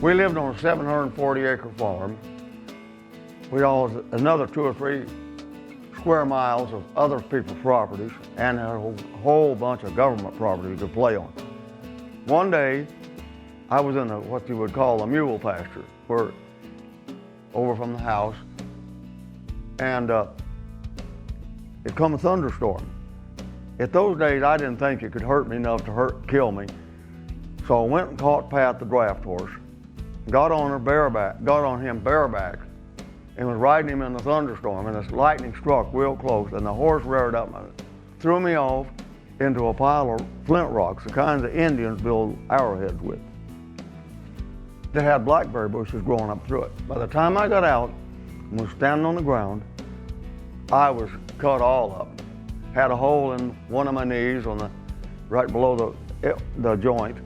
We lived on a 740-acre farm. We owned another 2 or 3 square miles of other people's properties and a whole bunch of government property to play on. One day, I was in what you would call a mule pasture, over from the house, and it come a thunderstorm. At those days, I didn't think it could hurt me enough to kill me, so I went and caught Pat the draft horse, got on him bareback, and was riding him in the thunderstorm, and this lightning struck real close, and the horse reared up and threw me off into a pile of flint rocks, the kinds of Indians build arrowheads with. They had blackberry bushes growing up through it. By the time I got out and was standing on the ground, I was cut all up. Had a hole in one of my knees right below the joint.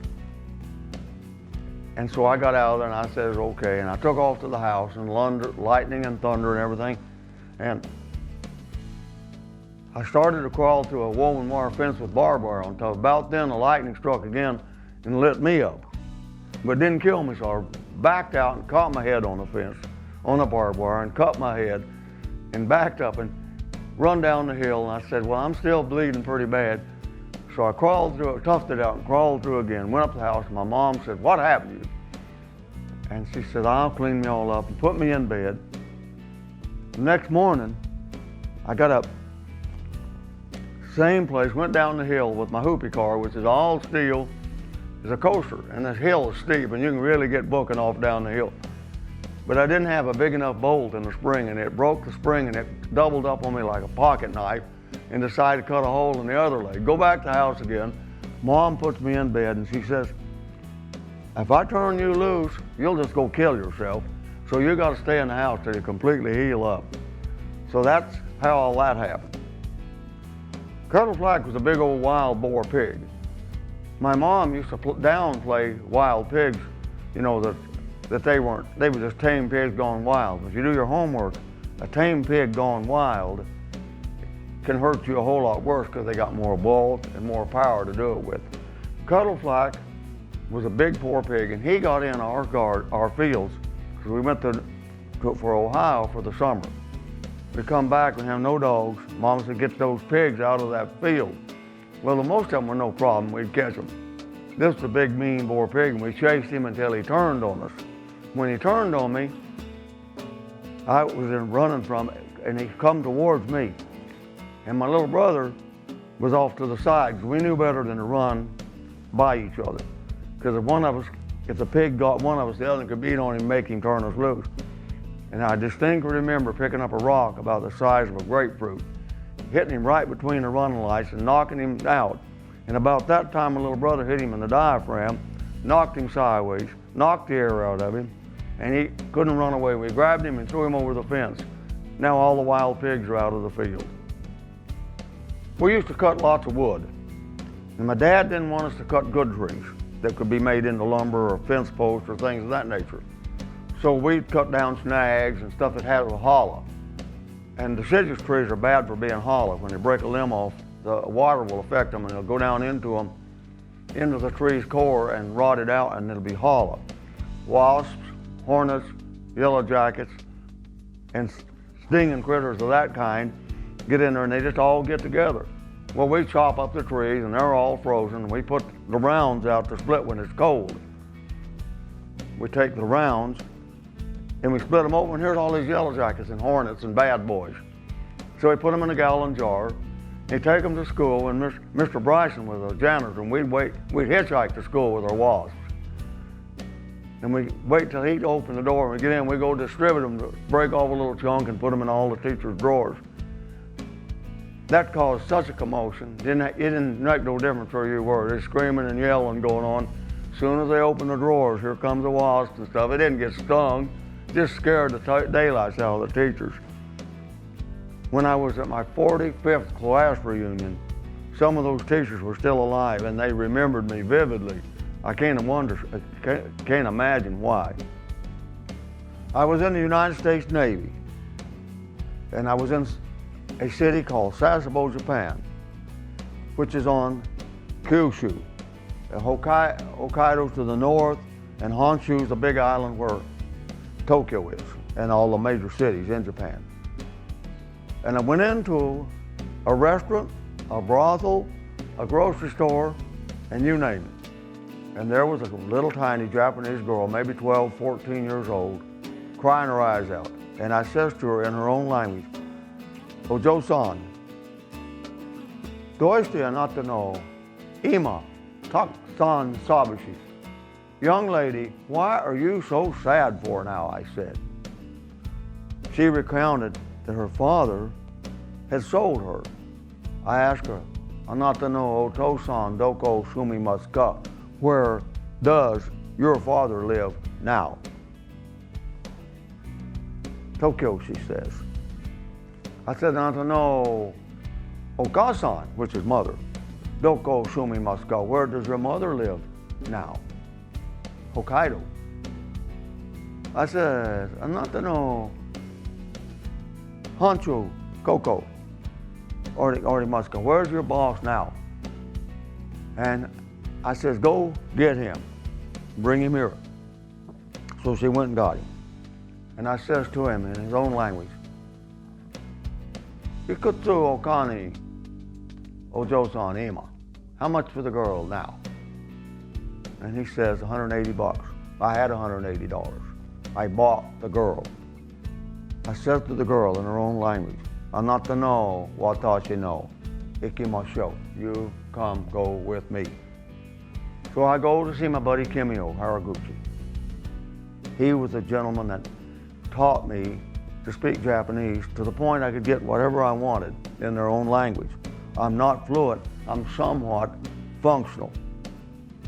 And so I got out of there and I said, okay, and I took off to the house, and lightning and thunder and everything. And I started to crawl through a woven wire fence with barbed wire on top. About then, the lightning struck again and lit me up. But didn't kill me, so I backed out and caught my head on the fence, on the barbed wire, and cut my head, and backed up and run down the hill. And I said, well, I'm still bleeding pretty bad. So I crawled through it, toughed it out, and crawled through again. Went up to the house, and my mom said, what happened to you? And she said, I'll clean me all up, and put me in bed. The next morning, I got up, same place, went down the hill with my hoopy car, which is all steel, is a coaster, and this hill is steep, and you can really get booking off down the hill. But I didn't have a big enough bolt in the spring, and it broke the spring, and it doubled up on me like a pocket knife, and decided to cut a hole in the other leg. Go back to the house again. Mom puts me in bed, and she says, if I turn you loose, you'll just go kill yourself. So you got to stay in the house till you completely heal up. So that's how all that happened. Cuttle Flack was a big old wild boar pig. My mom used to downplay wild pigs, you know, that they were just tame pigs gone wild. If you do your homework, a tame pig gone wild can hurt you a whole lot worse because they got more bulk and more power to do it with. Cuttle Flack was a big poor pig, and he got in our fields, because we went for Ohio for the summer. We come back, we have no dogs. Mom said, get those pigs out of that field. Well, most of them were no problem, we'd catch them. This was a big mean boar pig, and we chased him until he turned on us. When he turned on me, I was running from it, and he come towards me. And my little brother was off to the side, because we knew better than to run by each other. Because if the pig got one of us, the other could beat on him and make him turn us loose. And I distinctly remember picking up a rock about the size of a grapefruit, hitting him right between the running lights and knocking him out. And about that time, my little brother hit him in the diaphragm, knocked him sideways, knocked the air out of him, and he couldn't run away. We grabbed him and threw him over the fence. Now all the wild pigs are out of the field. We used to cut lots of wood, and my dad didn't want us to cut good trees that could be made into lumber or fence posts or things of that nature. So we'd cut down snags and stuff that had a hollow. And deciduous trees are bad for being hollow. When you break a limb off, the water will affect them, and it'll go down into the tree's core and rot it out, and it'll be hollow. Wasps, hornets, yellow jackets, and stinging critters of that kind get in there, and they just all get together. Well, we chop up the trees, and they're all frozen, and we put the rounds out to split when it's cold. We take the rounds, and we split them open, and here's all these yellow jackets and hornets and bad boys. So we put them in a gallon jar, and take them to school, and Mr. Bryson was a janitor, and we'd hitchhike to school with our wasps. And we wait till he'd open the door, and we get in, we go distribute them, to break off a little chunk and put them in all the teachers' drawers. That caused such a commotion. It didn't make no difference where you were. They're screaming and yelling going on. As soon as they opened the drawers, here comes the wasps and stuff. It didn't get stung, just scared the daylights out of the teachers. When I was at my 45th class reunion, some of those teachers were still alive, and they remembered me vividly. I can't imagine why. I was in the United States Navy, and I was in a city called Sasebo, Japan, which is on Kyushu. Hokkaido's to the north, And Honshu's the big island where Tokyo is and all the major cities in Japan. And I went into a restaurant, a brothel, a grocery store, and you name it. And there was a little tiny Japanese girl, maybe 12, 14 years old, crying her eyes out. And I says to her in her own language, Ojo-san, doishite anata no ima tak-san sabushi. Young lady, why are you so sad for now, I said. She recounted that her father had sold her. I asked her, anata no oto-san doko sumimasu ka? Where does your father live now? Tokyo, she says. I said, anata no okasan, which is mother, doko sumimasu ka? Where does your mother live now? Hokkaido. I said, anata no Hancho Koko Orimasu ka? Where's your boss now? And I says, go get him, bring him here. So she went and got him. And I says to him in his own language, Ikutsu okani ojo-san ima. How much for the girl now? And he says, 180 bucks. I had $180. I bought the girl. I said to the girl in her own language, anata no watashi no ikimashou. You come, go with me. So I go to see my buddy Kimio Haraguchi. He was a gentleman that taught me to speak Japanese to the point I could get whatever I wanted in their own language. I'm not fluent, I'm somewhat functional.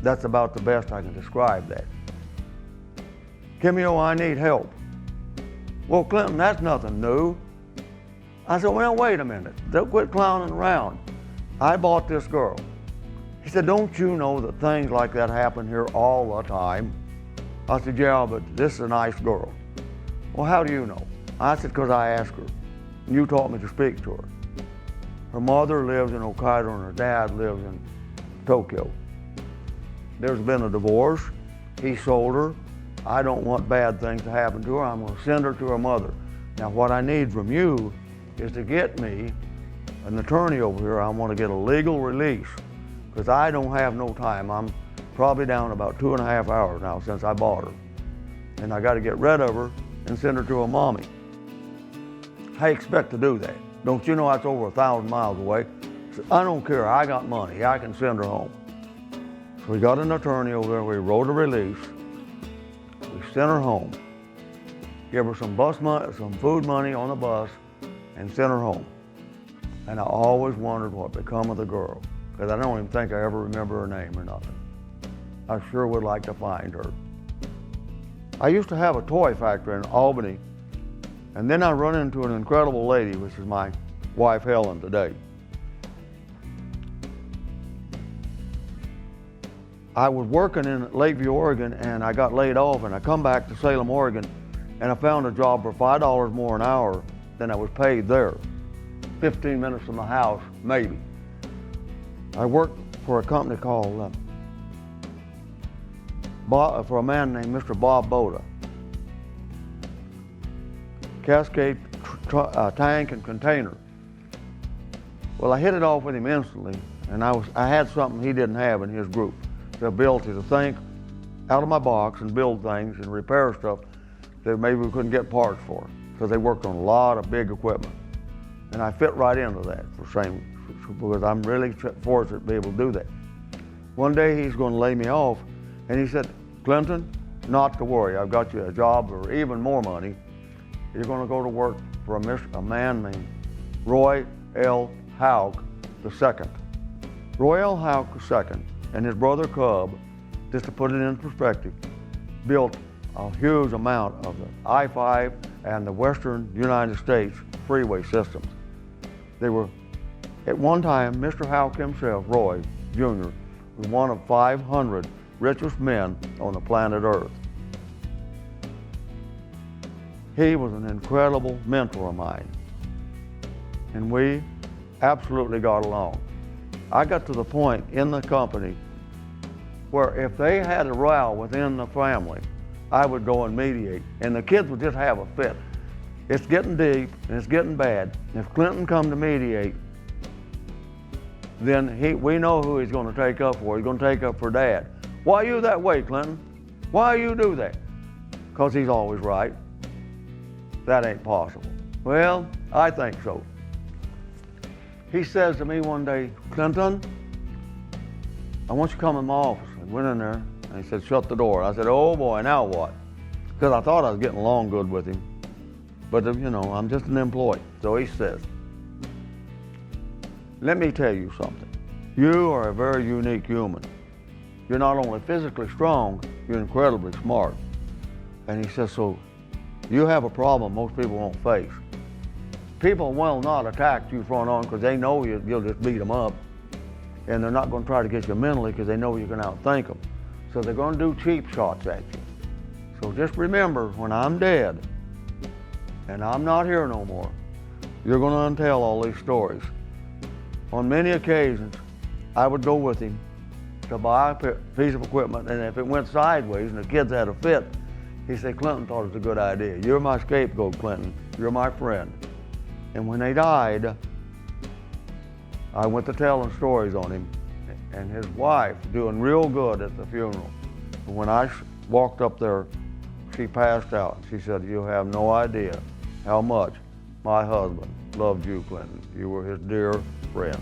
That's about the best I can describe that. Kimio, I need help. Well, Clinton, that's nothing new. I said, well, wait a minute. Don't quit clowning around. I bought this girl. He said, don't you know that things like that happen here all the time? I said, yeah, but this is a nice girl. Well, how do you know? I said, because I asked her. And you taught me to speak to her. Her mother lives in Hokkaido and her dad lives in Tokyo. There's been a divorce. He sold her. I don't want bad things to happen to her. I'm going to send her to her mother. Now, what I need from you is to get me an attorney over here. I want to get a legal release because I don't have no time. I'm probably down about 2.5 hours now since I bought her. And I got to get rid of her and send her to her mommy. I expect to do that. Don't you know that's over 1,000 miles away? So I don't care. I got money. I can send her home. So we got an attorney over there. We wrote a release. We sent her home. Give her some bus money, some food money on the bus, and sent her home. And I always wondered what become of the girl, because I don't even think I ever remember her name or nothing. I sure would like to find her. I used to have a toy factory in Albany, and then I run into an incredible lady, which is my wife Helen today. I was working in Lakeview, Oregon, and I got laid off, and I come back to Salem, Oregon, and I found a job for $5 more an hour than I was paid there. 15 minutes from the house, maybe. I worked for a company called, for a man named Mr. Bob Boda. Cascade tank and container. Well, I hit it off with him instantly, and I had something he didn't have in his group. The ability to think out of my box and build things and repair stuff that maybe we couldn't get parts for, because they worked on a lot of big equipment. And I fit right into that because I'm really fortunate to be able to do that. One day he's going to lay me off, and he said, Clinton, not to worry, I've got you a job for even more money. You're going to go to work for a man named Roy L. Houck II. Roy L. Houck II and his brother Cub, just to put it in perspective, built a huge amount of the I-5 and the Western United States freeway systems. They were, at one time, Mr. Houck himself, Roy Jr., was one of 500 richest men on the planet Earth. He was an incredible mentor of mine, and we absolutely got along. I got to the point in the company where if they had a row within the family, I would go and mediate, and the kids would just have a fit. It's getting deep and it's getting bad. If Clinton come to mediate, then we know who he's going to take up for. He's going to take up for Dad. Why are you that way, Clinton? Why you do that? Because he's always right. That ain't possible. Well, I think so. He says to me one day, Clinton, I want you to come in my office. I went in there and he said, shut the door. I said, oh boy, now what? Because I thought I was getting along good with him. But you know, I'm just an employee. So he says, let me tell you something. You are a very unique human. You're not only physically strong, you're incredibly smart. And he says, so you have a problem most people won't face. People will not attack you front on because they know you'll just beat them up. And they're not going to try to get you mentally because they know you can outthink them. So they're going to do cheap shots at you. So just remember, when I'm dead and I'm not here no more, you're going to untell all these stories. On many occasions, I would go with him to buy a piece of equipment, and if it went sideways and the kids had a fit, he said, Clinton thought it was a good idea. You're my scapegoat, Clinton. You're my friend. And when they died, I went to telling stories on him, and his wife doing real good at the funeral. And when I walked up there, she passed out. She said, you have no idea how much my husband loved you, Clinton. You were his dear friend.